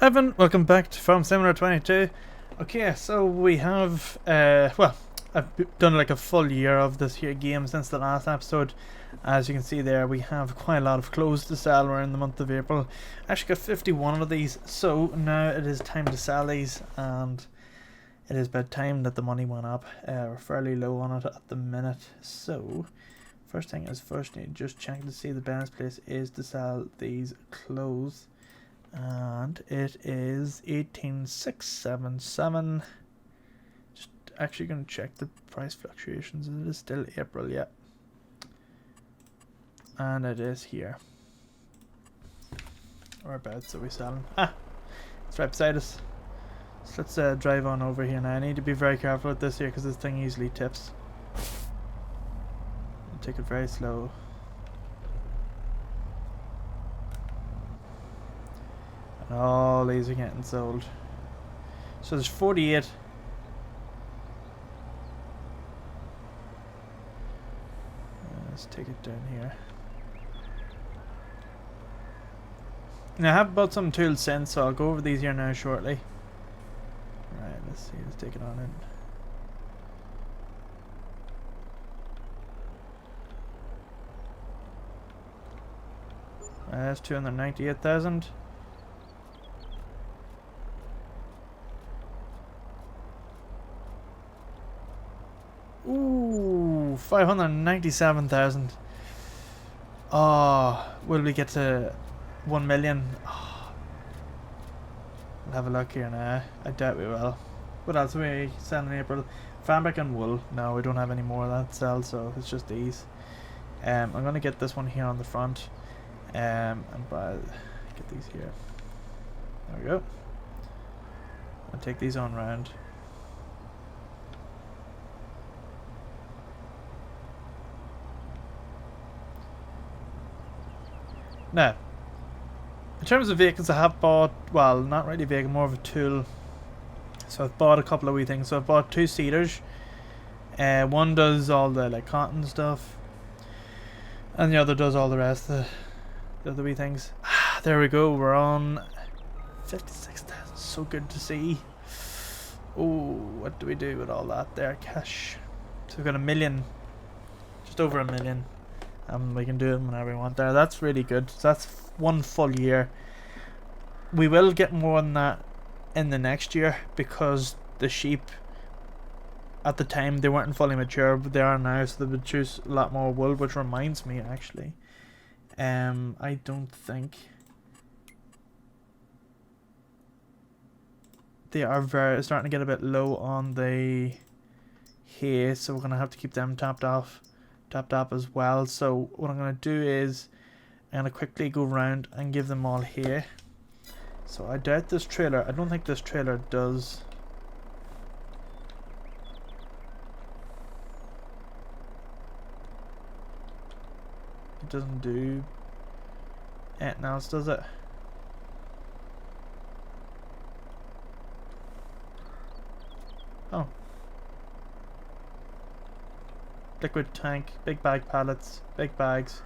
Evan, welcome back to Farm Simulator 22. Okay, so we have, well, I've done like a full year of this here game since the last episode. As you can see there, we have quite a lot of clothes to sell. We're in the month of April. I actually got 51 of these, so now it is time to sell these, and it is about time that the money went up. We're fairly low on it at the minute, so first thing is first, need to just check to see the best place is to sell these clothes. And it is 18677. Just actually going to check the price fluctuations. It is still April, yeah. And it is here. Whereabouts are we selling? Ah, it's right beside us. So let's drive on over here now. I need to be very careful with this here because this thing easily tips. I'll take it very slow. All these are getting sold. So there's 48. Let's take it down here. Now I have bought some tools since, so I'll go over these here now shortly. Right, let's see, let's take it on in. That's 298,000. Ooh, 597,000. Oh, will we get to 1 million? Oh. We'll have a look here now. I doubt we will. What else are we selling in April? Fabric and wool. No, we don't have any more of that sell, so it's just these. I'm gonna get this one here on the front. And get these here. There we go. I'll take these on round. Now, in terms of vehicles, I have bought, well, not really a vehicle, more of a tool. So I've bought a couple of wee things. So I've bought 2 seeders. One does all the like cotton stuff, and the other does all the rest of the other wee things. There we go. We're on 56,000. So good to see. Oh, what do we do with all that there? Cash. So we've got 1 million, just over 1 million. We can do it whenever we want there. That's really good. So that's 1 full year. We will get more than that in the next year because the sheep at the time they weren't fully mature, but they are now, so they produce a lot more wool, which reminds me actually. I don't think they are starting to get a bit low on the hay, so we're gonna have to keep them topped up as well. So what I'm going to do is I'm going to quickly go around and give them all here. So I doubt this trailer, I don't think this trailer does. It doesn't do anything else, does it? Oh. Liquid tank, big bag pallets, big bags,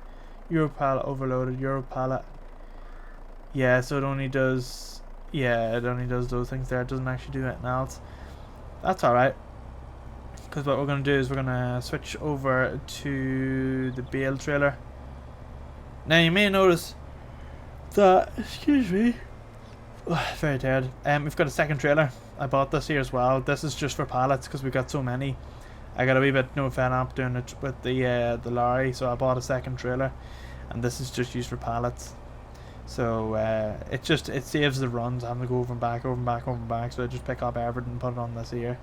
Euro pallet overloaded, Euro pallet. Yeah, so it only does, yeah, it only does those things there. It doesn't actually do anything else. That's alright. Because what we're going to do is we're going to switch over to the bale trailer. Now you may notice that, excuse me, very tired. We've got a second trailer. I bought this here as well. This is just for pallets because we've got so many. I got a wee bit fed up doing it with the lorry, so I bought a second trailer, and this is just used for pallets. So it saves the runs, having to go over and back, over and back, over and back. So I just pick up everything and put it on this here.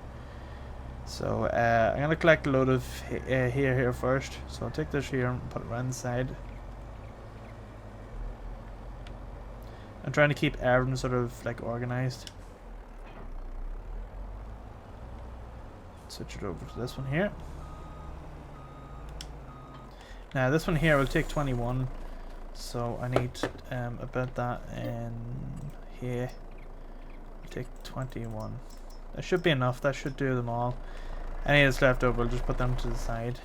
So I'm gonna collect a load of here first. So I'll take this here and put it around the side. I'm trying to keep everything sort of like organized. Switch it over to this one here. Now this one here will take 21, so I need about that in here. Take 21. That should be enough. That should do them all. Any that's left over, we'll just put them to the side.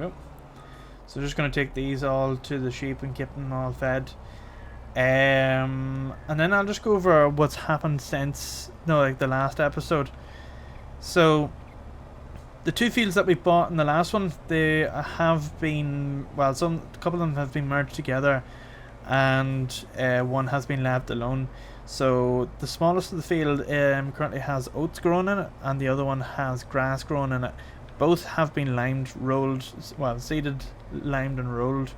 go. So just going to take these all to the sheep and keep them all fed. And then I'll just go over what's happened since, no, like the last episode. So the 2 fields that we bought in the last one, they have been, well, a couple of them have been merged together, and one has been left alone. So the smallest of the field currently has oats growing in it, and the other one has grass growing in it. Both have been limed, rolled, well, seeded, limed and rolled,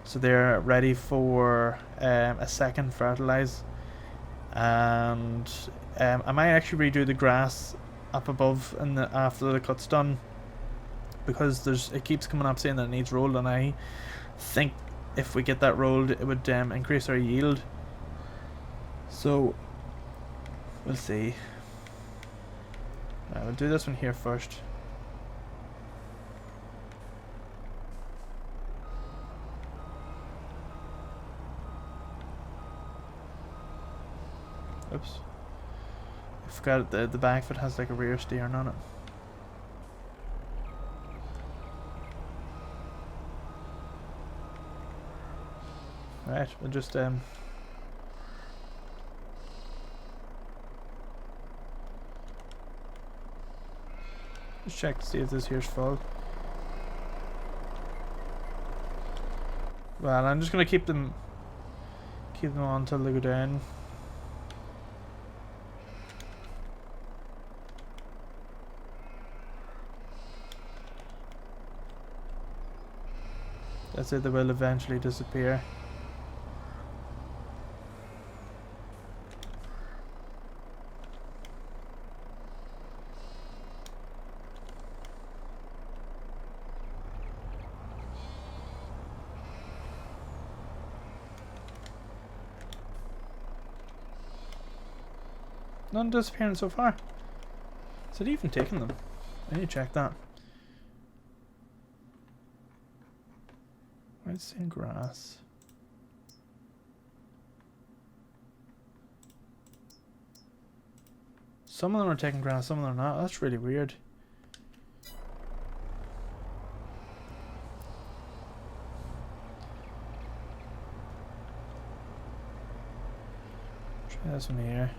so they're ready for a second fertilize. And I might actually redo the grass up above after the cut's done, because it keeps coming up saying that it needs rolled, and I think if we get that rolled, it would increase our yield. So we'll see. We'll do this one here first. Oops. I forgot the back of it has like a rear steering on it. Right, we'll just keep check to see if this here's full. Well, I'm just gonna keep them on until they go down. That's it, they will eventually disappear. None disappearing so far. Is it even taking them? I need to check that. It's in grass. Some of them are taking grass, some of them are not. That's really weird. Try this one here.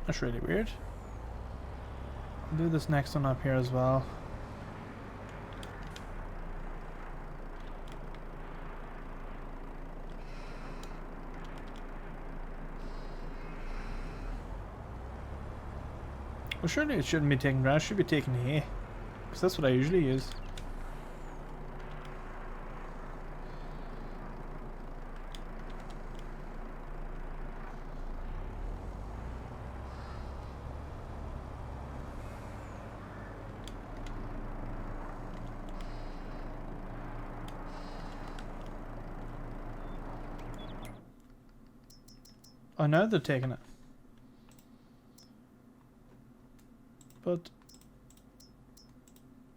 That's really weird. I'll do this next one up here as well. Well, surely it shouldn't be taking grass, it should be taking hay, because that's what I usually use. Oh, now they're taking it. But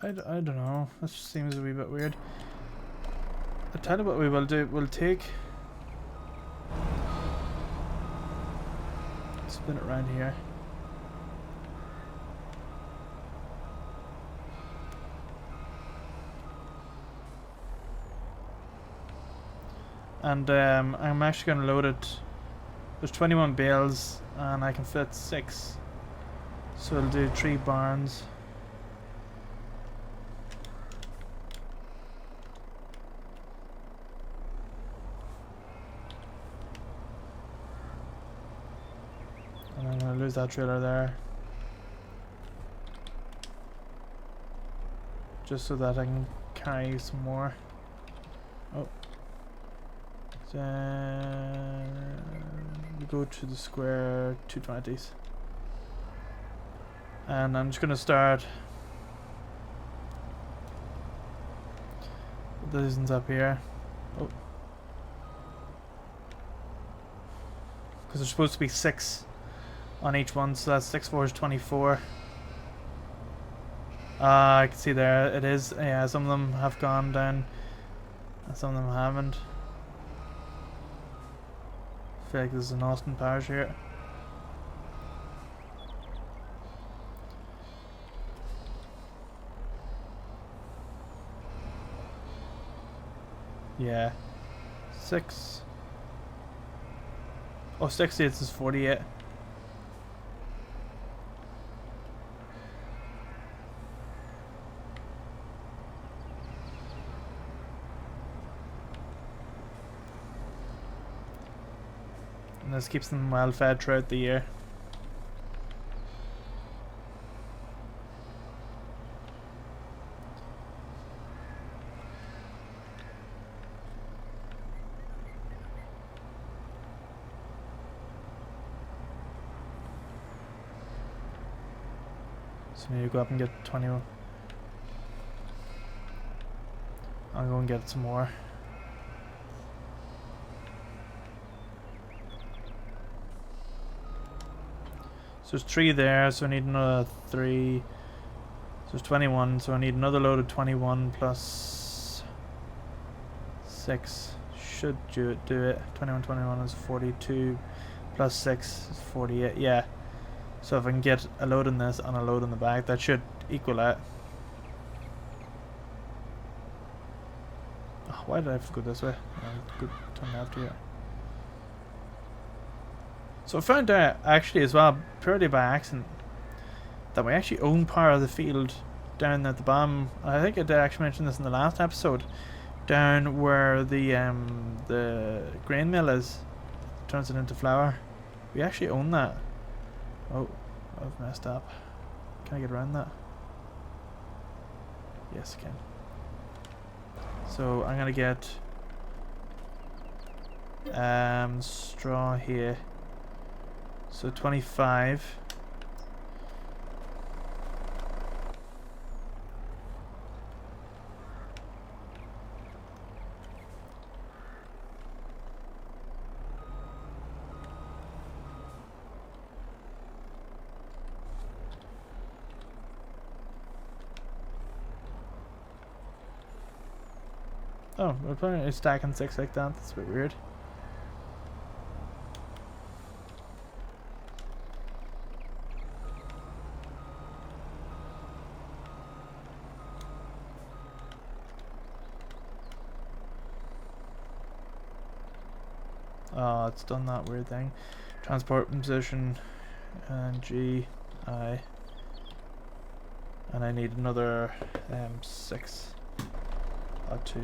I don't know. This seems a wee bit weird. I'll tell you what we will do. We'll take... spin it around here. And I'm actually going to load it. There's 21 bales and I can fit 6. So I'll do 3 barns. And I'm going to lose that trailer there. Just so that I can carry some more. Oh. Then we go to the square 220s. And I'm just going to start with these ones up here. Oh. Because there's supposed to be 6 on each one, so that's 6 4 is 24. I can see there it is. Yeah, some of them have gone down and some of them haven't. feel like this is an Austin Powers here. Yeah. 6. Oh, 68 is 48. And this keeps them well fed throughout the year. So maybe go up and get 21. I'll go and get some more. So there's 3 there, so I need another 3. So there's 21, so I need another load of 21 plus 6. Should do it. 21 is 42 plus 6 is 48. Yeah. So if I can get a load in this and a load in the back, that should equal out. Oh, why did I have to go this way? Good turn left here. So I found out actually as well, purely by accident, that we actually own part of the field down at the bottom. I think I did actually mention this in the last episode. Down where the grain mill is, turns it into flour. We actually own that. Oh, I've messed up. Can I get around that? Yes, I can. So I'm gonna get straw here. So 25. Oh, we're apparently stacking 6 like that. That's a bit weird. Oh, it's done that weird thing. Transport position and G, I. And I need another 6. Or 2.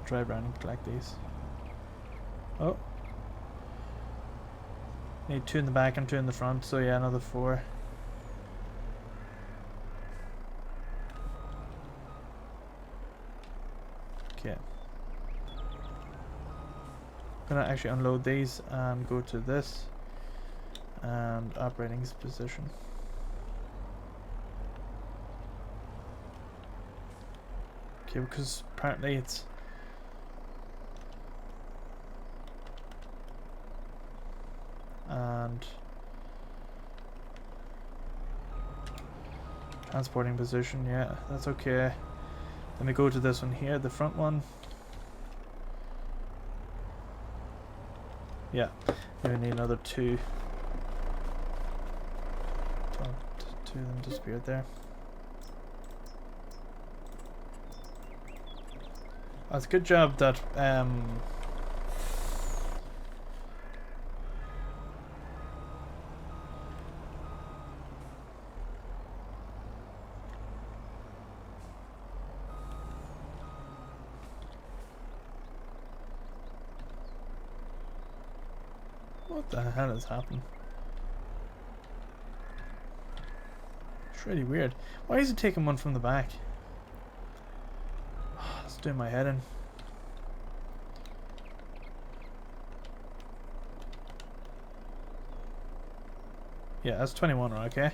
Drive around and collect these. Oh. Need 2 in the back and 2 in the front, so yeah, another 4. Okay. I'm gonna actually unload these and go to this and operating position. Okay, because apparently it's and transporting position, yeah, that's okay. Let me go to this one here, the front one. Yeah, we need another 2. 2 of them disappeared there. Oh, it's a good job that what the hell is happening? It's really weird. Why is it taking one from the back? It's doing my head in. Yeah, that's 21, right? Okay.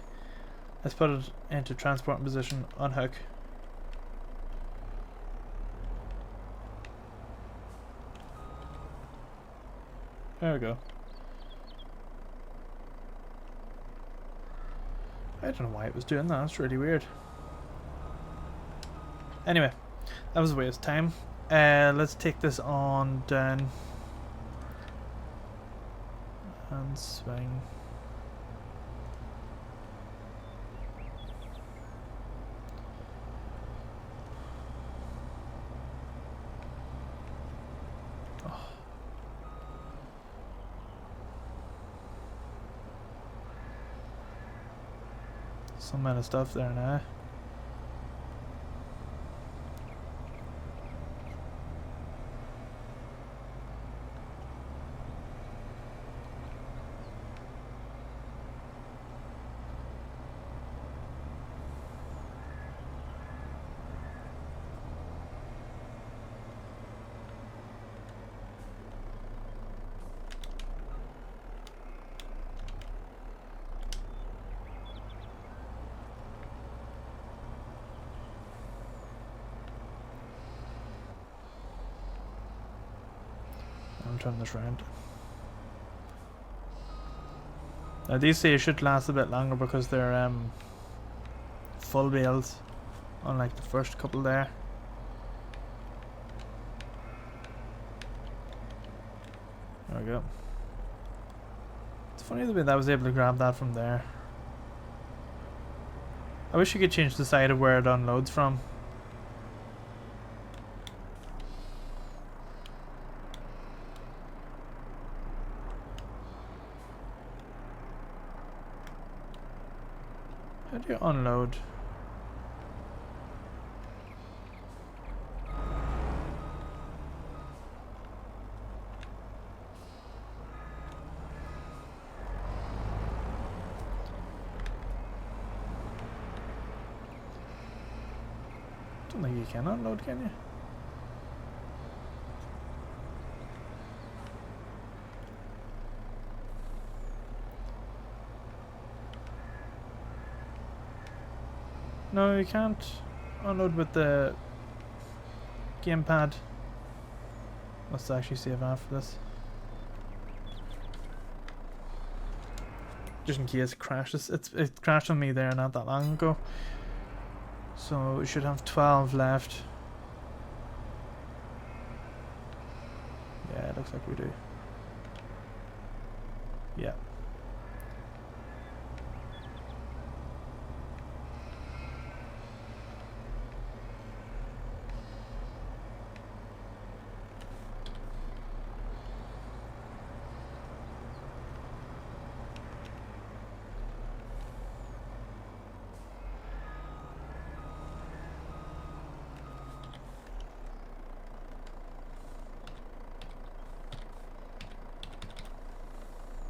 Let's put it into transport position, unhook. There we go. I don't know why it was doing that. It's really weird. Anyway, that was a waste of time. Let's take this on down and swing. Some amount of stuff there now. Turn this round. Now these days should last a bit longer because they're full bales, unlike the first couple there. There we go. It's funny the way that I was able to grab that from there. I wish you could change the side of where it unloads from. How do you unload? Don't think you can unload, can you? No, you can't unload with the gamepad. Let's actually save after this. Just in case it crashes. It crashed on me there not that long ago. So we should have 12 left. Yeah, it looks like we do. Yeah.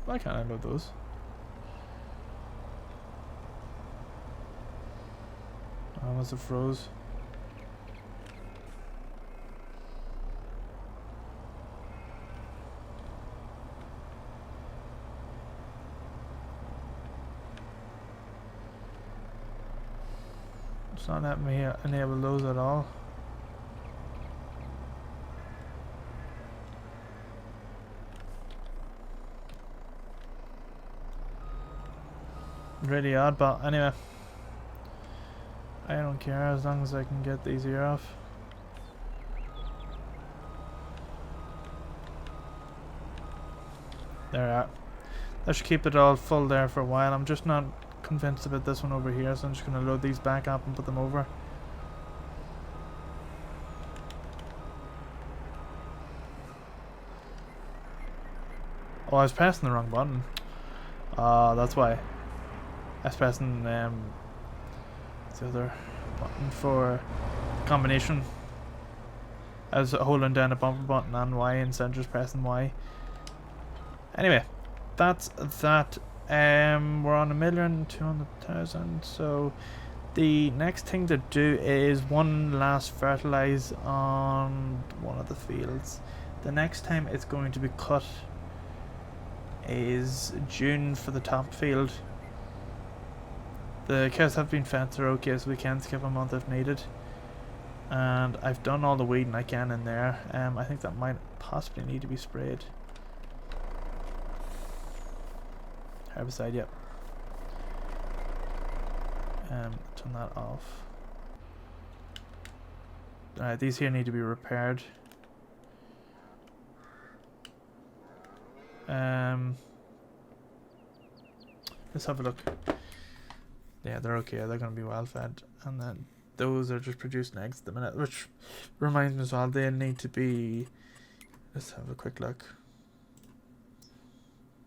Why can't I load those? Oh, must have froze. It's not letting me enable those at all. Really odd, but anyway, I don't care as long as I can get these here off. There we are. That should keep it all full there for a while. I'm just not convinced about this one over here, so I'm just going to load these back up and put them over. Oh, I was pressing the wrong button. That's why. I was pressing the other button for the combination. I was holding down a bumper button and Y instead of just pressing Y. Anyway, that's that. We're on 1,200,000. So the next thing to do is one last fertilize on one of the fields. The next time it's going to be cut is June for the top field. The cows have been fed, they're okay, so we can skip a month if needed. And I've done all the weeding I can in there. I think that might possibly need to be sprayed. Herbicide, yep. turn that off. Alright, these here need to be repaired. Let's have a look. Yeah, they're okay. They're going to be well fed. And then those are just producing eggs at the minute, which reminds me as well, they need to be... Let's have a quick look.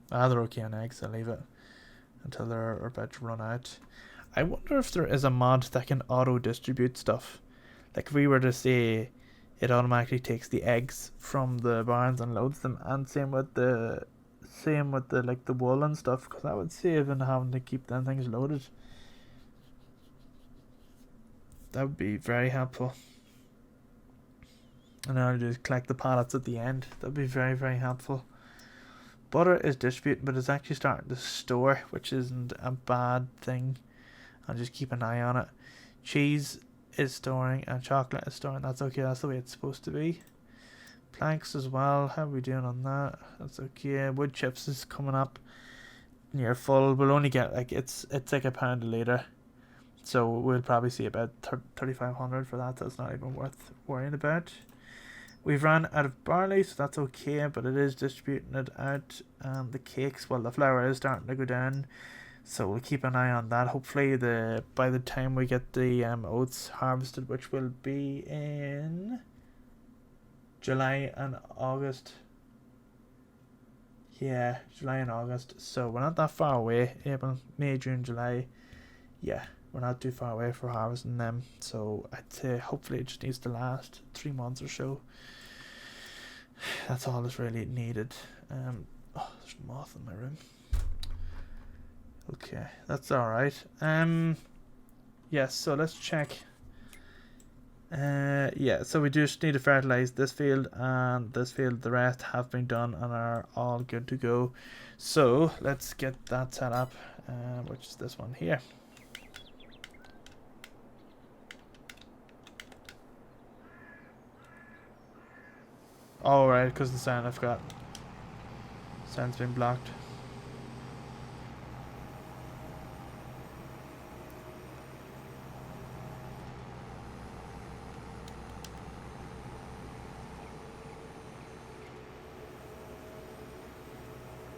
They're okay on eggs. I'll leave it until they're about to run out. I wonder if there is a mod that can auto-distribute stuff. Like if we were to say it automatically takes the eggs from the barns and loads them, and same with the like the wool and stuff, because that would save in having to keep them things loaded. That would be very helpful. And then I'll just collect the pallets at the end. That would be very, very helpful. Butter is distributing, but it's actually starting to store, which isn't a bad thing. I'll just keep an eye on it. Cheese is storing and chocolate is storing. That's okay. That's the way it's supposed to be. Planks as well. How are we doing on that? That's okay. Wood chips is coming up near full. We'll only get like it's like £1 a litre, so we'll probably see about 3,500 for that. That's not even worth worrying about. We've run out of barley, so that's okay, but it is distributing it out. The cakes, well, the flour is starting to go down, so we'll keep an eye on that. Hopefully, by the time we get the oats harvested, which will be in July and August. Yeah, July and August. So we're not that far away. April, May, June, July. Yeah, we're not too far away for harvesting them. So I'd say hopefully it just needs to last 3 months or so. That's all that's really needed. Oh, there's a moth in my room. Okay, that's alright. Yes, so let's check. Yeah, so we just need to fertilize this field and this field. The rest have been done and are all good to go. So let's get that set up, which is this one here. Oh, right, because the sound, I forgot. Sound's been blocked.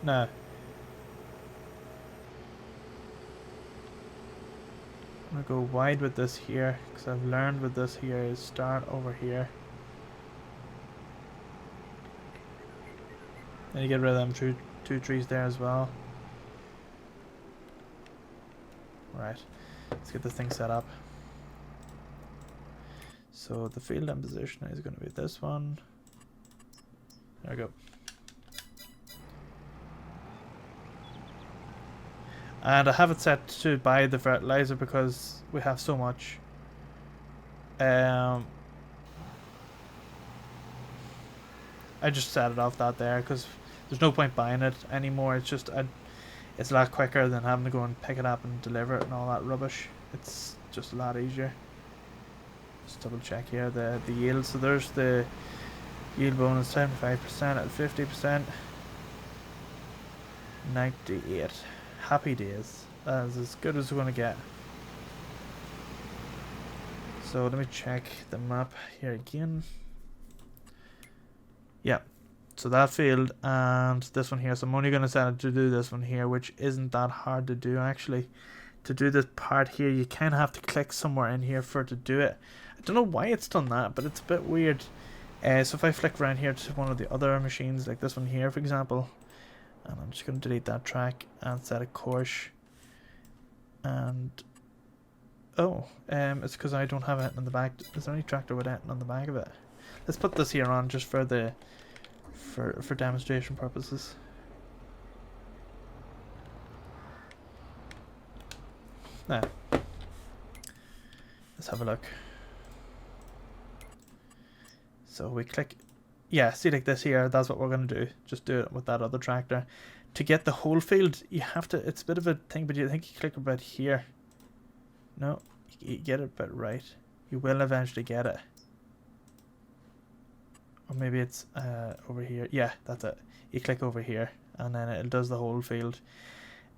No. I'm gonna go wide with this here, because I've learned with this here is start over here. And you get rid of them two trees there as well. Right, let's get this thing set up. So the field and position is going to be this one. There we go. And I have it set to buy the fertilizer because we have so much. I just set it off that there because there's no point buying it anymore. It's just it's a lot quicker than having to go and pick it up and deliver it and all that rubbish. It's just a lot easier. Just double check here the yield. So there's the yield bonus, 75% at 50%. 98. Happy days. That is as good as we're going to get. So let me check the map here again. Yeah, so that field and this one here. So I'm only going to set it to do this one here, which isn't that hard to do actually. To do this part here, you kind of have to click somewhere in here for it to do it. I don't know why it's done that, but it's a bit weird. So if I flick around here to one of the other machines, like this one here, for example, and I'm just going to delete that track and set a course. And oh, it's because I don't have it on the back. Is there any tractor with it on the back of it? Let's put this here on just for the for demonstration purposes. Now, let's have a look. So we click, yeah, see like this here, that's what we're going to do. Just do it with that other tractor. To get the whole field, you have to, it's a bit of a thing, but you think you click about here. No, you get it about right. You will eventually get it. Or maybe it's over here. Yeah, that's it. You click over here and then it does the whole field.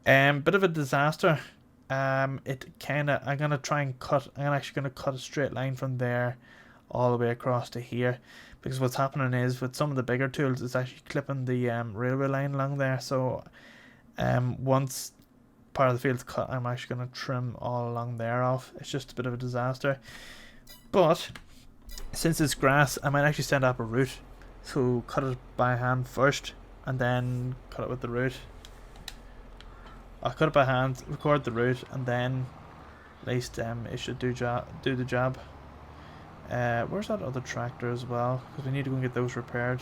Bit of a disaster it kinda, I'm actually gonna cut a straight line from there all the way across to here, because what's happening is with some of the bigger tools it's actually clipping the railway line along there. So once part of the field's cut, I'm actually going to trim all along there off. It's just a bit of a disaster, but since it's grass, I might actually send up a route, so cut it by hand first and then cut it with the route. I'll cut it by hand, record the route, and then at least it should do the job. Where's that other tractor as well? Because we need to go and get those repaired.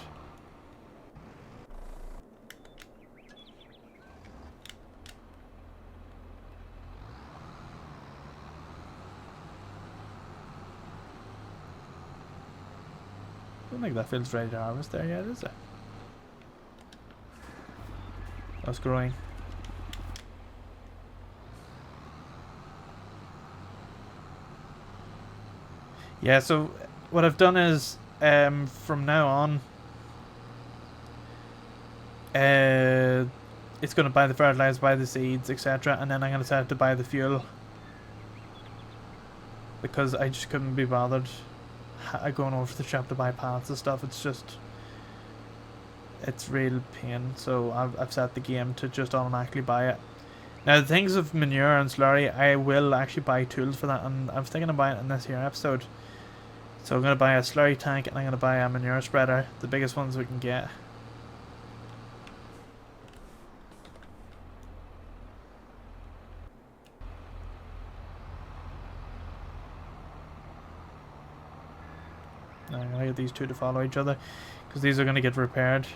I don't think that field's ready to harvest there yet, is it? That's growing. Yeah, so what I've done is from now on it's going to buy the fertilizer, buy the seeds, etc., and then I'm going to start to buy the fuel, because I just couldn't be bothered going over to the shop to buy pallets and stuff. It's real pain, so I've set the game to just automatically buy it. Now the things of manure and slurry, I will actually buy tools for that, and I was thinking of buying it in this here episode. So I'm going to buy a slurry tank and I'm going to buy a manure spreader, the biggest ones we can get. Now I'm going to get these two to follow each other, because these are going to get repaired.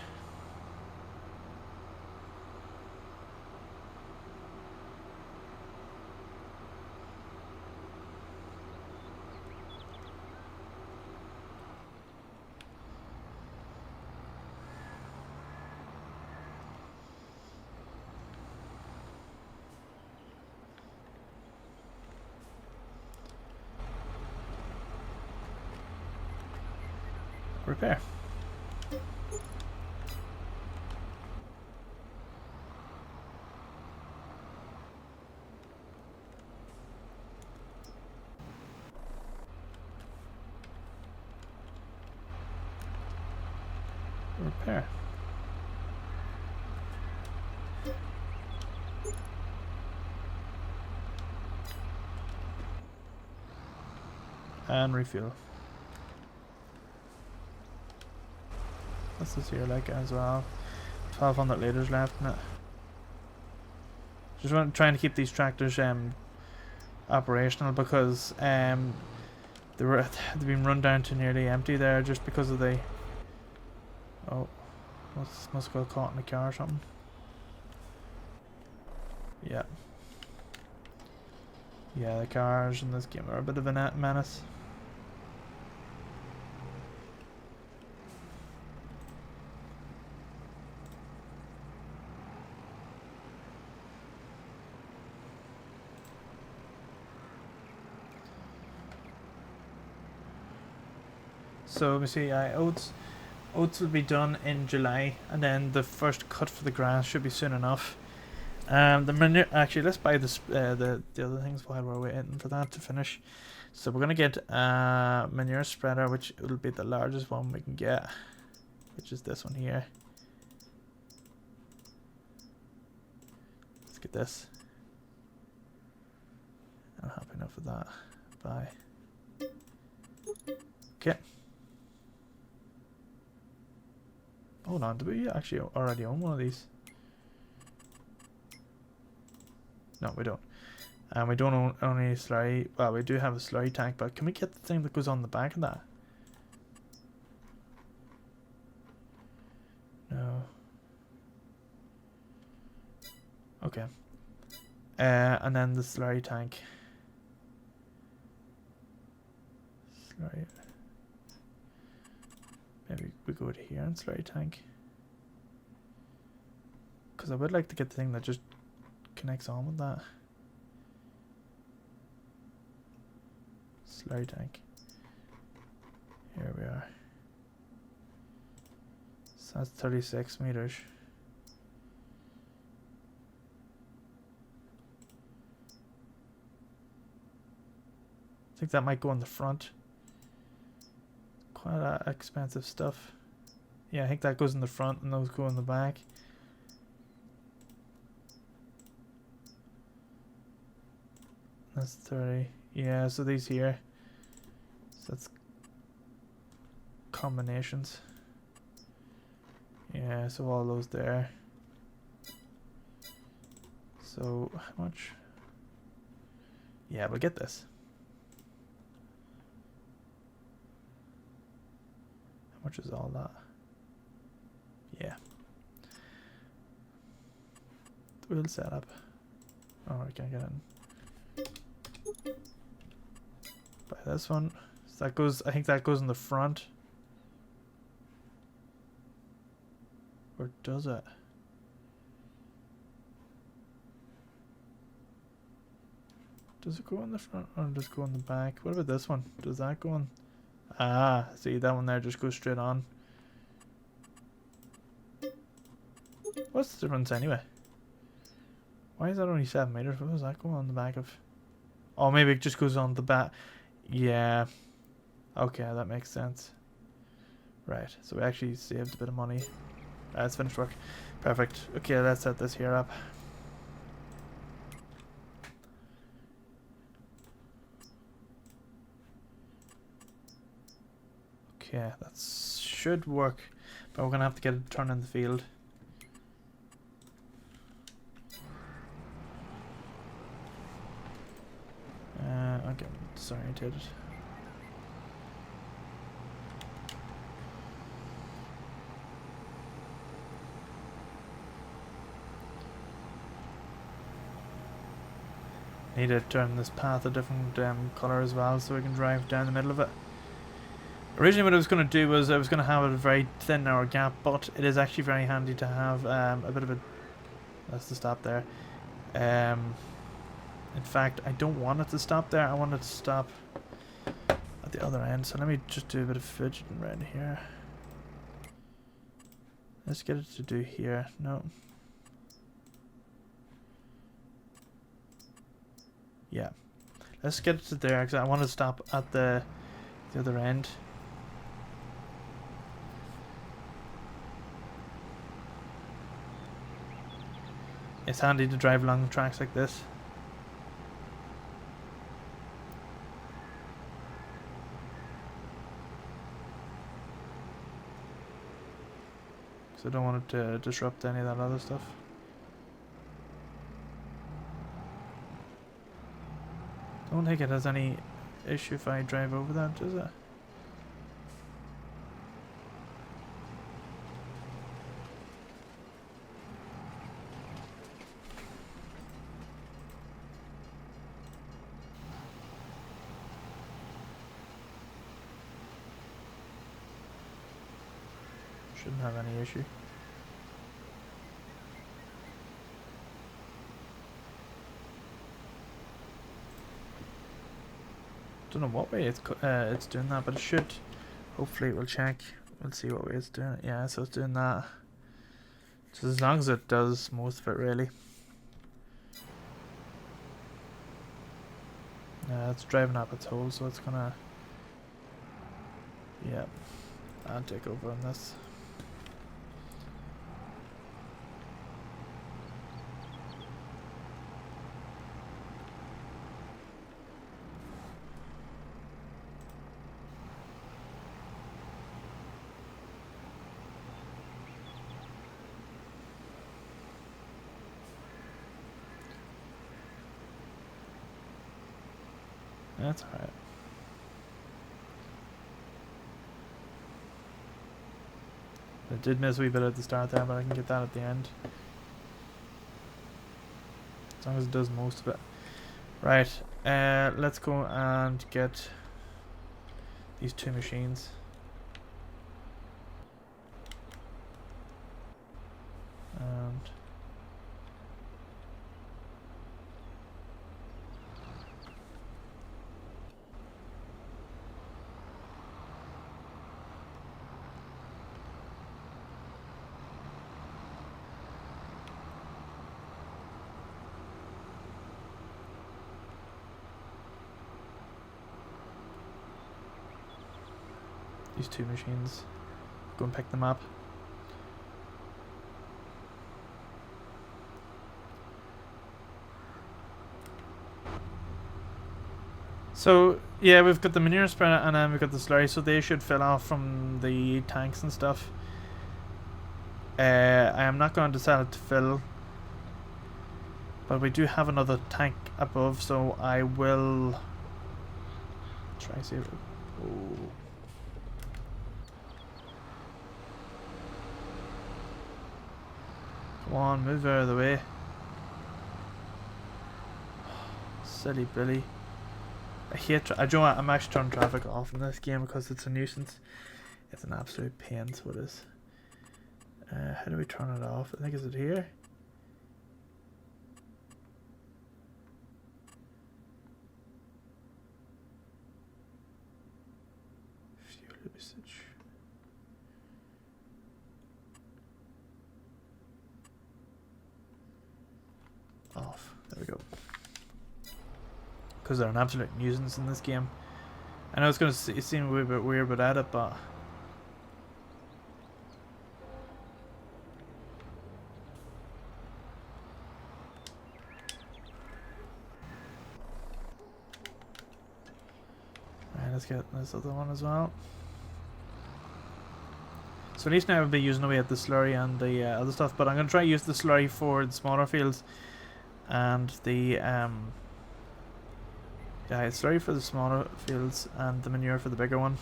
Repair. Repair. And refuel. What's this here like as well? 1200 litres left in it. Just trying to keep these tractors operational, because they've been run down to nearly empty there just because of the... Oh, must got caught in the car or something. Yeah. Yeah, the cars in this game are a bit of a menace. So let me see, oats will be done in July, and then the first cut for the grass should be soon enough. The manure, actually, let's buy this the other things while we're waiting for that to finish. So we're gonna get a manure spreader, which will be the largest one we can get, which is this one here. Let's get this. I'm happy enough with that. Bye. Okay. Hold on, do we actually already own one of these? No, we don't. And we don't own any slurry. Well, we do have a slurry tank, but can we get the thing that goes on the back of that? No. Okay. And then the slurry tank. Slurry. Maybe we go to here and slurry tank. Because I would like to get the thing that just connects on with that. Slurry tank. Here we are. So that's 36 meters. I think that might go in the front. Quite expensive stuff. Yeah, I think that goes in the front and those go in the back. That's 30. Yeah, so these here. So that's combinations. Yeah, so all those there. So how much? Yeah, we'll get this. How much is all that? Yeah. Wheel setup. Oh, I can't get in. Buy this one. So that goes, I think that goes in the front. Or does it? Does it go in the front or does it go in the back? What about this one? Does that go in? Ah, see, that one there just goes straight on. What's the difference anyway? Why is that only 7 meters? What does that go on the back of? Oh, maybe it just goes on the back. Yeah. Okay, that makes sense. Right, so we actually saved a bit of money. It's finished work. Perfect. Okay, let's set this here up. Okay, that should work, but we're gonna have to get it turned in the field. I'm getting disorientated. Need to turn this path a different colour as well so we can drive down the middle of it. Originally what I was going to do was I was going to have a very thin narrow gap, but it is actually very handy to have a bit of a... That's the stop there. In fact, I don't want it to stop there. I want it to stop at the other end. So let me just do a bit of fidgeting around here. Let's get it to do here. No. Yeah. Let's get it to there because I want to stop at the other end. It's handy to drive along tracks like this. Because I don't want it to disrupt any of that other stuff. Don't think it has any issue if I drive over that, does it? Shouldn't have any issue. Don't know what way it's doing that, but it should. Hopefully, we'll check. We'll see what way it's doing it. Yeah, so it's doing that. So as long as it does most of it, really. It's driving up its hole, so it's gonna. Yeah, I'll take over on this. That's alright. I did miss a wee bit at the start there, but I can get that at the end. As long as it does most of it. Right, let's go and get these two machines. And these two machines. Go and pick them up. So yeah, we've got the manure spreader and then we've got the slurry, so they should fill off from the tanks and stuff. I am not going to tell it to fill, but we do have another tank above, so I will try to see if come on, move out of the way. Silly Billy. I hate I'm actually turning traffic off in this game because it's a nuisance. It's an absolute pain, so it is. How do we turn it off? I think, is it here? Fuel usage. Off. There we go. Because they're an absolute nuisance in this game. I know it's going to seem a wee bit weird without it, but alright, let's get this other one as well. So at least now I'll be using away at the slurry and the other stuff, but I'm going to try to use the slurry for the smaller fields and the yeah, it's slurry for the smaller fields and the manure for the bigger one.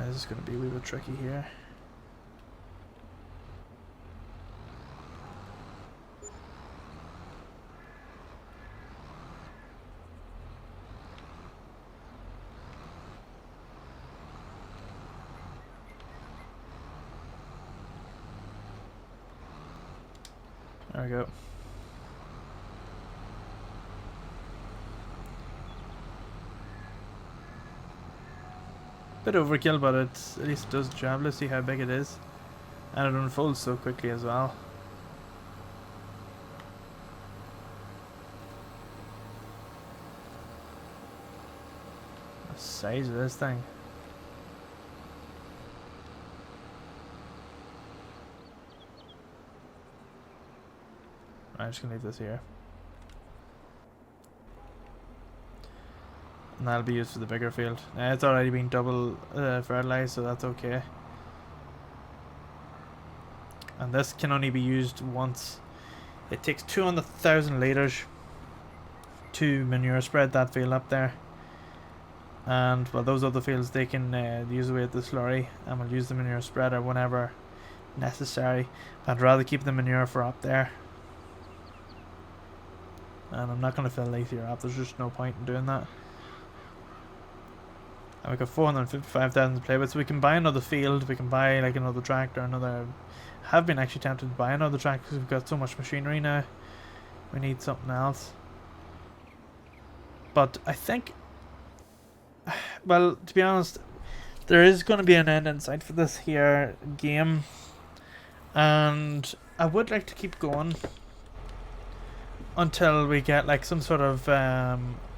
This is going to be a wee bit tricky here. There we go. Bit overkill, but at least it does the job. Let's see how big it is. And it unfolds so quickly as well. The size of this thing. I'm just gonna leave this here. And that'll be used for the bigger field. It's already been double fertilized, so that's okay. And this can only be used once. It takes 200,000 litres to manure spread that field up there. And well, those other fields they can use away at the slurry, and we'll use the manure spreader whenever necessary. I'd rather keep the manure for up there. And I'm not going to fill these here up, there's just no point in doing that. And we got 455,000 to play with, so we can buy another field, we can buy like another tractor, another... have been actually tempted to buy another tractor because we've got so much machinery now. We need something else. But I think... well, to be honest, there is going to be an end in sight for this here game. And I would like to keep going until we get like some sort of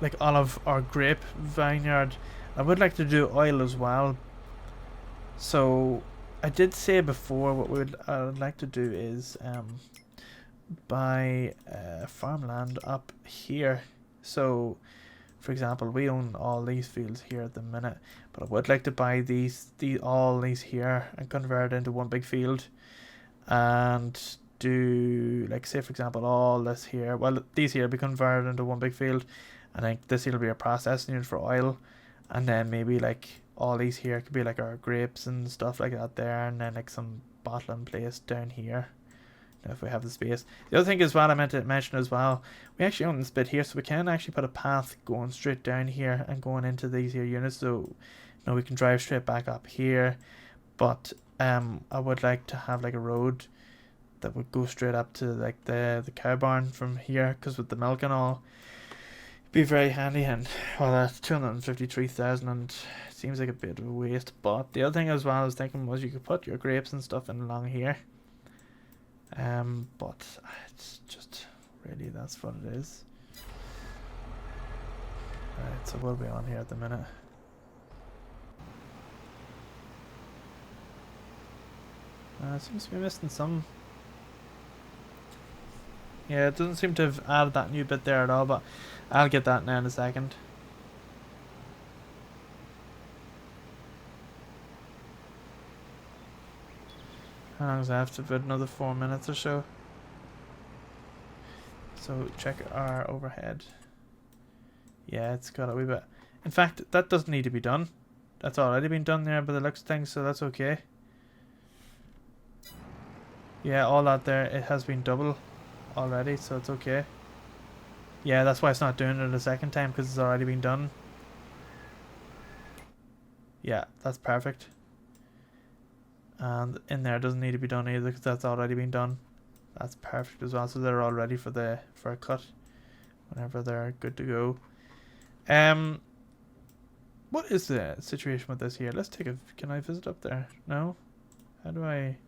like olive or grape vineyard. I would like to do oil as well. So I did say before what I would like to do is buy farmland up here. So for example, we own all these fields here at the minute, but I would like to buy all these here and convert it into one big field, and do like, say for example, all this here, well these here be converted into one big field, and then this here will be a processing unit for oil, and then maybe like all these here could be like our grapes and stuff like that there, and then like some bottling place down here if we have the space. The other thing as well I meant to mention as well, we actually own this bit here, so we can actually put a path going straight down here and going into these here units, so you know, we can drive straight back up here. But I would like to have like a road that would go straight up to like the cow barn from here, because with the milk and all, it'd be very handy. And well, that's 253,000 and it seems like a bit of a waste. But the other thing as well I was thinking was you could put your grapes and stuff in along here. But it's just really, that's what it is. Right, so we'll be on here at the minute. Seems to be missing some. Yeah, it doesn't seem to have added that new bit there at all, but I'll get that now in a second. How long does I have to put? Another 4 minutes or so. So check our overhead. Yeah, it's got a wee bit. In fact, that doesn't need to be done. That's already been done there by the looks of things, so that's okay. Yeah, all that there, it has been double already, so it's okay. Yeah, that's why it's not doing it a second time, because it's already been done. Yeah, that's perfect. And in there doesn't need to be done either, because that's already been done. That's perfect as well, so they're all ready for a cut whenever they're good to go. What is the situation with this here? Let's take a... Can I visit up there? No? How do I...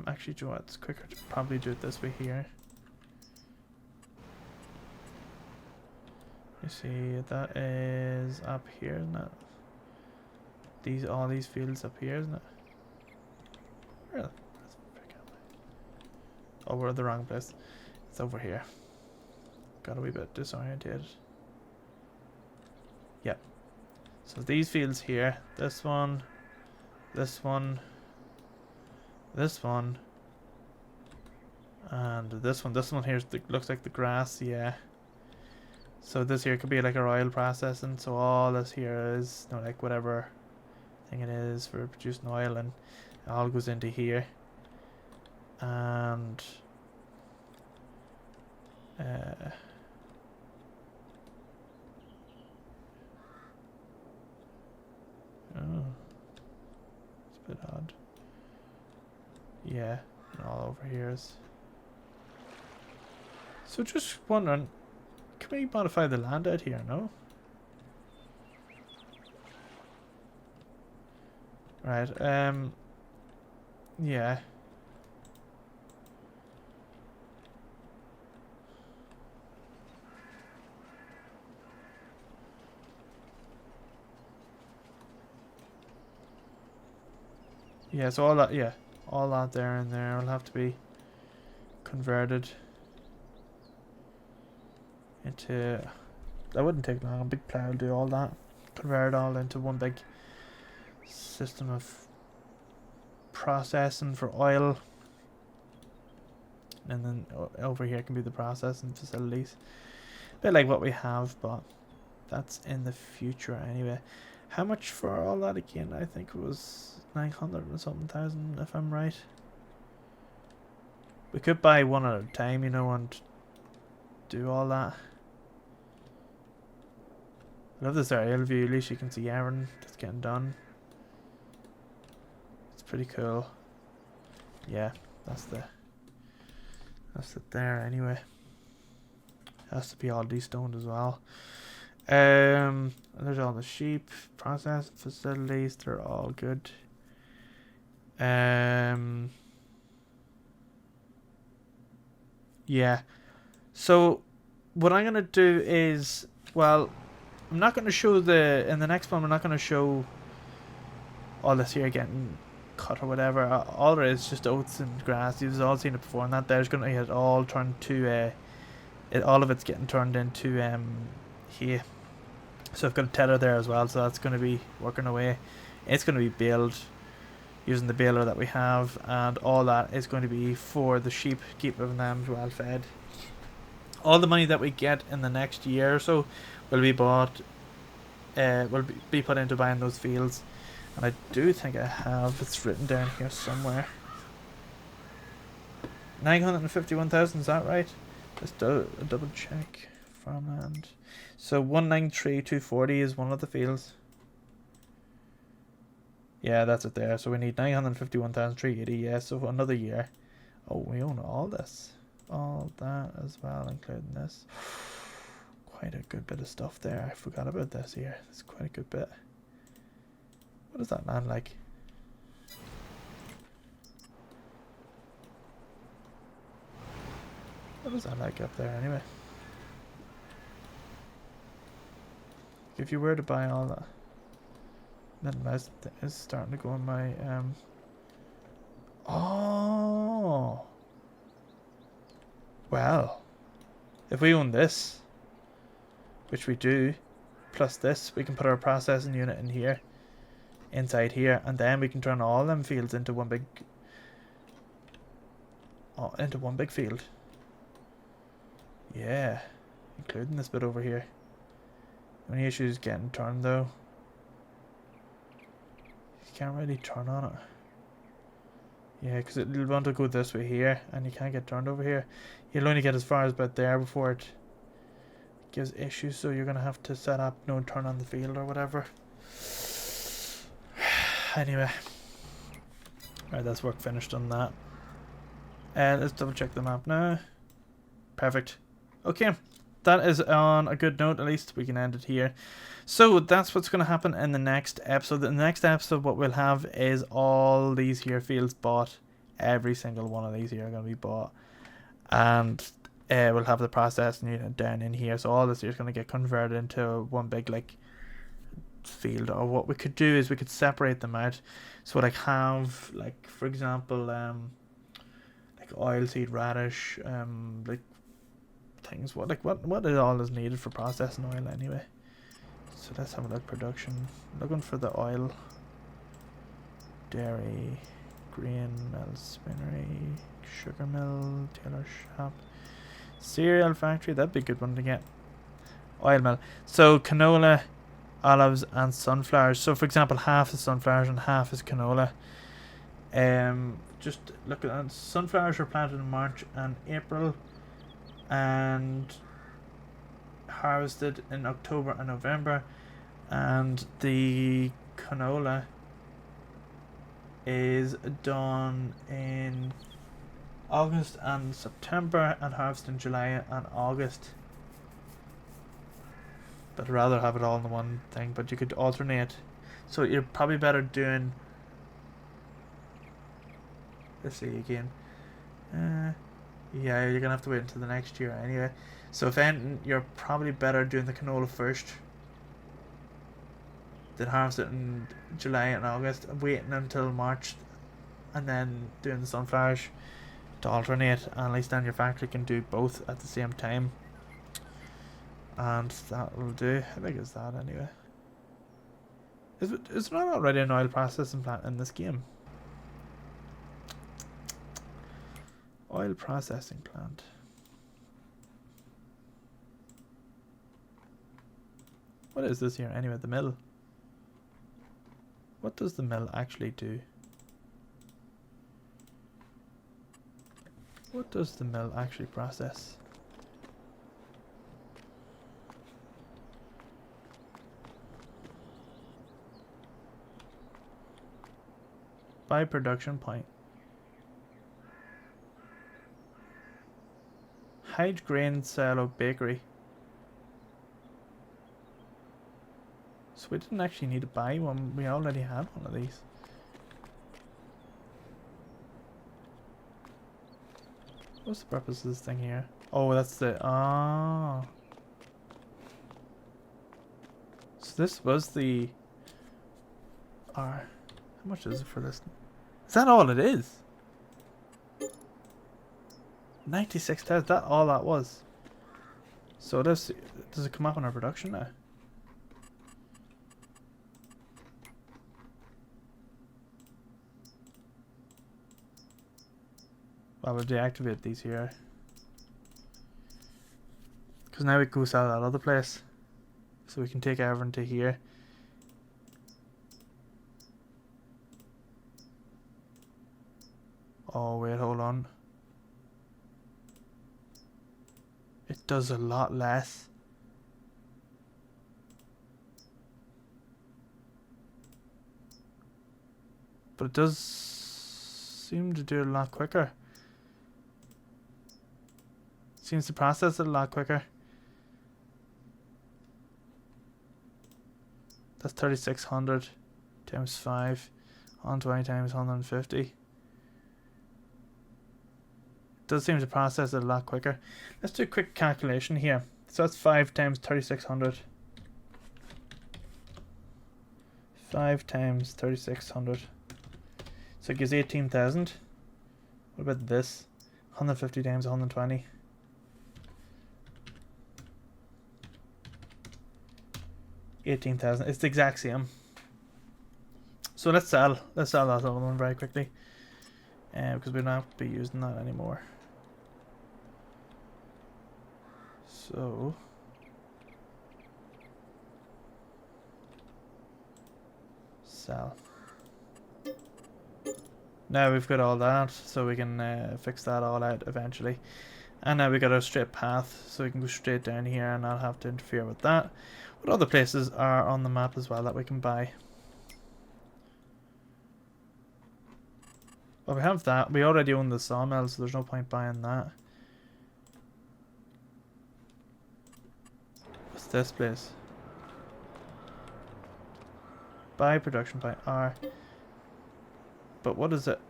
Actually, do you know what? It's quicker to probably do it this way here. You see, that is up here, isn't it? All these fields up here, isn't it? Really? Oh, we're at the wrong place. It's over here. Got a wee bit disorientated. Yep. So these fields here, this one, this one, this one, and this one. This one here looks like the grass, yeah. So this here could be like our oil processing. So all this here is, you know, like whatever thing it is for producing oil, and it all goes into here. And oh, it's a bit odd. Yeah, and all over here is. So just wondering, can we modify the land out here? No. Right. Yeah. Yeah, so all that, yeah, all that there and there will have to be converted into... That wouldn't take long. A big plow will do all that. Convert it all into one big system of processing for oil. And then over here can be the processing facilities. A bit like what we have, but that's in the future anyway. How much for all that again? I think it was 900 and something thousand, if I'm right. We could buy one at a time, you know, and do all that. I love this aerial view. At least you can see everything that's getting done. It's pretty cool. Yeah, that's it there anyway. Has to be all de-stoned as well. And there's all the sheep process facilities. They're all good. Yeah. So what I'm gonna do is, well, I'm not gonna show in the next one. We're not gonna show all this here getting cut or whatever. All there is just oats and grass. You've all seen it before, and that there's gonna get all turned to all of it's getting turned into here. So I've got a tether there as well, so that's going to be working away. It's going to be baled using the baler that we have, and all that is going to be for the sheep, keeping them well fed. All the money that we get in the next year or so will be bought, will be put into buying those fields. And I do think I have, it's written down here somewhere. 951,000, is that right? Just a double check. Farmland. So 193,240 is one of the fields. Yeah, that's it there. So we need 951,380. Yeah, so for another year. Oh, we own all this. All that as well, including this. Quite a good bit of stuff there. I forgot about this here. It's quite a good bit. What is that land like? What is that like up there anyway? If you were to buy all that. That mouse is starting to go on my Oh, well, if we own this, which we do, plus this, we can put our processing unit in here, inside here, and then we can turn all them fields into one big field. Yeah, including this bit over here. Only issue is getting turned though. You can't really turn on it. Yeah, because it'll want to go this way here, and you can't get turned over here. You'll only get as far as about there before it gives issues, so you're going to have to set up no turn on the field or whatever. Anyway. Alright, that's work finished on that. And let's double check the map now. Perfect. Okay, that is on a good note. At least we can end it here. So that's what's going to happen in the next episode. In the next episode, what we'll have is all these here fields bought. Every single one of these here are going to be bought. And we'll have the processing unit down in here. So all this here is going to get converted into one big like field. Or what we could do is we could separate them out. So like have like, for example, like oilseed radish, like things. What is all is needed for processing oil anyway? So let's have a look. Production. Looking for the oil. Dairy, grain mill, spinnery, sugar mill, tailor shop, cereal factory. That'd be a good one to get. Oil mill. So canola, olives, and sunflowers. So for example, half is sunflowers and half is canola. Just look at that. Sunflowers are planted in March and April, and harvested in October and November, and the canola is done in August and September and harvested in July and August. But I'd rather have it all in the one thing, but you could alternate. So you're probably better doing, let's see again, yeah, you're gonna have to wait until the next year anyway. So if anything, you're probably better doing the canola first, then harvest it in July and August, waiting until March, and then doing the sunflowers to alternate. And at least then your factory can do both at the same time, and that will do. How big is that anyway? Is there not already an oil processing plant in this game? Oil processing plant. What is this here anyway? The mill. What does the mill actually do? What does the mill actually process? By production point. Hide grain silo bakery. So we didn't actually need to buy one. We already had one of these. What's the purpose of this thing here? Oh, that's the... Ah. So this was the... How much is it for this? Is that all it is? 96,000, that all that was. So does it come up on our production now? Well, we'll deactivate these here, because now we can go sell that other place. So we can take everything to here. Oh wait, hold on. It does a lot less. But it does seem to do it a lot quicker. Seems to process it a lot quicker. That's 3600 times 5. 120 times 150. Does seem to process it a lot quicker. Let's do a quick calculation here. So that's 5 times 3600. 5 times 3600. So it gives 18,000. What about this? 150 times 120. $18,000. It's the exact same. So let's sell that other one very quickly, because we're not be using that anymore. So sell. Now we've got all that, so we can fix that all out eventually. And now we got a straight path, so we can go straight down here and not have to interfere with that. What other places are on the map as well that we can buy? Well, we have that. We already own the sawmill, so there's no point buying that. What's this place? Buy production by R. But what is it?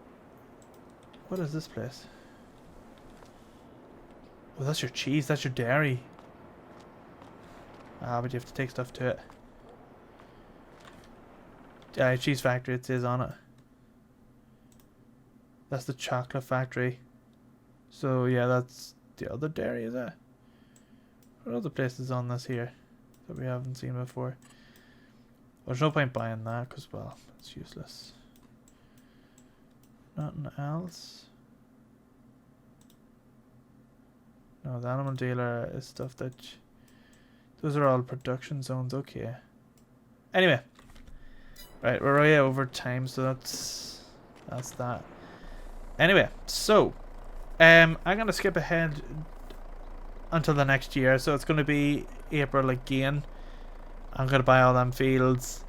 What is this place? Oh, that's your cheese. That's your dairy. Ah, but you have to take stuff to it. Yeah, cheese factory, it says on it. That's the chocolate factory. So yeah, that's the other dairy, is it? What other places on this here that we haven't seen before? Well, there's no point buying that because, well, it's useless. Nothing else. No, the animal dealer is stuff that... Those are all production zones, okay. Anyway. Right, we're way over time, so that's that. Anyway, so I'm gonna skip ahead until the next year, so it's gonna be April again. I'm gonna buy all them fields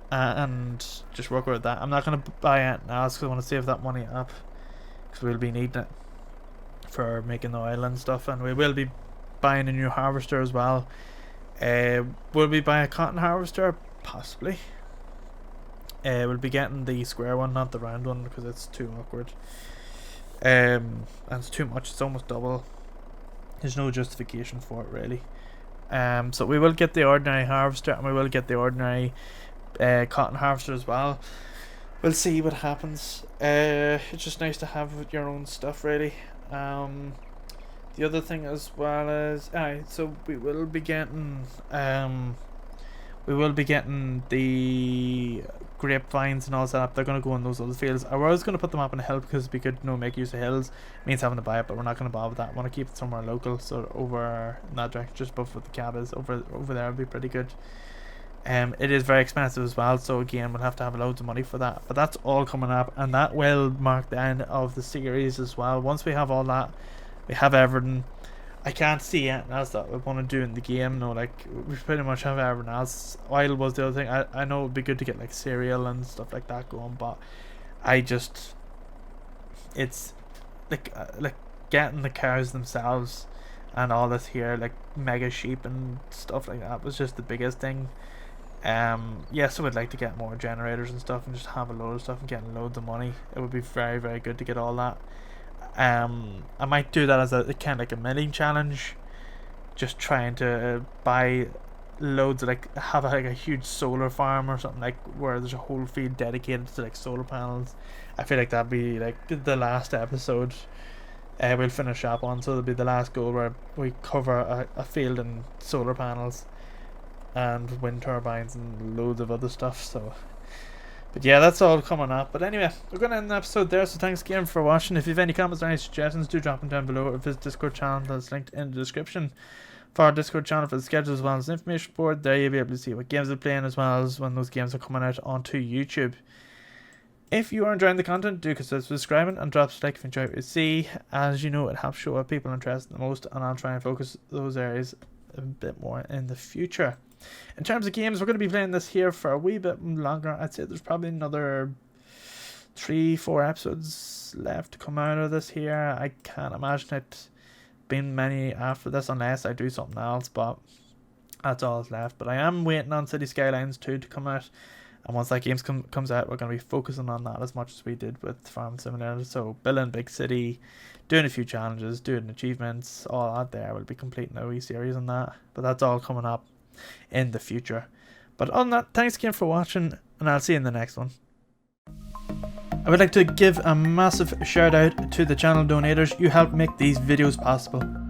and just work with that. I'm not gonna buy it now because I want to save that money up because we'll be needing it for making the oil and stuff, and we will be buying a new harvester as well. Will we buy a cotton harvester? Possibly. We'll be getting the square one, not the round one, because it's too awkward. And it's too much. It's almost double. There's no justification for it, really. So we will get the ordinary harvester, and we will get the ordinary cotton harvester as well. We'll see what happens. It's just nice to have your own stuff, really. The other thing as well is, so we will be getting the grapevines and all that. They're going to go in those other fields. I was going to put them up on a hill because we could make use of hills. It means having to buy it, but we're not going to bother with that. I want to keep it somewhere local, so over in that direction, just above what the cab is. Over there would be pretty good. It is very expensive as well, so again we'll have to have loads of money for that. But that's all coming up, and that will mark the end of the series as well. Once we have all that, we have everything. I can't see anything else that we want to do in the game. No, like we pretty much have everything else. Oil was the other thing. I know it would be good to get like cereal and stuff like that going, but it's like getting the cows themselves and all this here, like mega sheep and stuff like that, was just the biggest thing. Yes, I would like to get more generators and stuff and just have a load of stuff and getting loads of money. It would be very, very good to get all that. I might do that as a kind of like a milling challenge, just trying to buy loads of, like, have a huge solar farm or something, like where there's a whole field dedicated to like solar panels. I feel like that'd be like the last episode we'll finish up on, so it'll be the last goal where we cover a field in solar panels and wind turbines and loads of other stuff. So but yeah, that's all coming up. But anyway, we're going to end the episode there, so thanks again for watching. If you have any comments or any suggestions, do drop them down below, or visit Discord channel that's linked in the description for our Discord channel for the schedule as well as the information board. There you'll be able to see what games we're playing as well as when those games are coming out onto YouTube. If you are enjoying the content, do consider subscribing and drop a like if you enjoy what you see. As you know, it helps show what people are interested in the most, and I'll try and focus those areas a bit more in the future. In terms of games, we're going to be playing this here for a wee bit longer. I'd say there's probably another 3-4 episodes left to come out of this here. I can't imagine it being many after this unless I do something else, but that's all that's left. But I am waiting on City Skylines 2 to come out, and once that game comes out, we're going to be focusing on that as much as we did with Farm Simulator. So building big city, doing a few challenges, doing achievements, all that there. We'll be completing a wee series on that, but that's all coming up in the future. But other than that, thanks again for watching, and I'll see you in the next one. I would like to give a massive shout out to the channel donators. You help make these videos possible.